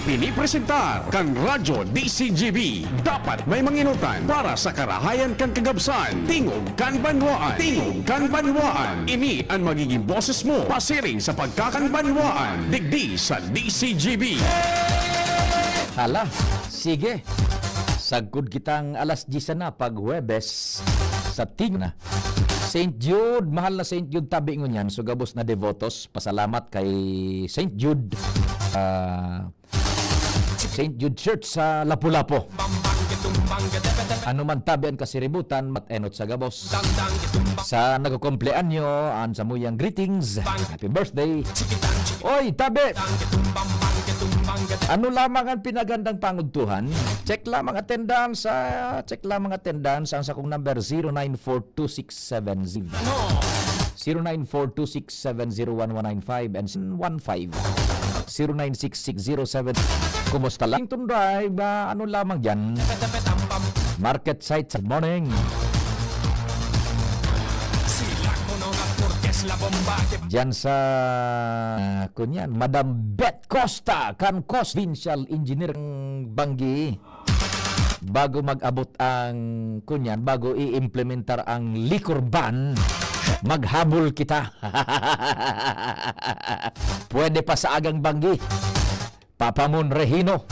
Pinipresentar kang Radyo DCGB. Dapat may manginutan para sa karahayan kang kagabsan. Tingog kan banwaan. Tingog kan banwaan. Ini ang magiging boses mo pasiring sa pagkakanbanwaan. Digdi sa DCGB. Hala, sige. Sagkod kitang alas 10 na pag Huwebes sa ting na. St. Jude, mahal na St. Jude tabi ngon yan. So gabos na devotos, pasalamat kay St. Jude. St. Jude Church sa Lapu-Lapu. Ano man tabian kasiributan, matenot sa gabos. Sa nagkukumpleanyo, an sa muyang greetings. Happy birthday. Oy, tabi! Ano lamang ang pinagandang pangudtuhan? Check lamang attendance ang sakong number 094267 0942670195 and 15 096607. Kumusta lang itong drive? Ano lamang dyan? Market site sa morning. Diyan sa kunyan, Madam Bet Costa, kan Provincial Engineer ng Bangi. Bago mag-abot ang kunyan, bago i-implementar ang liquor ban, maghabol kita. Pwede pa sa agang Bangi. Papamon Regino.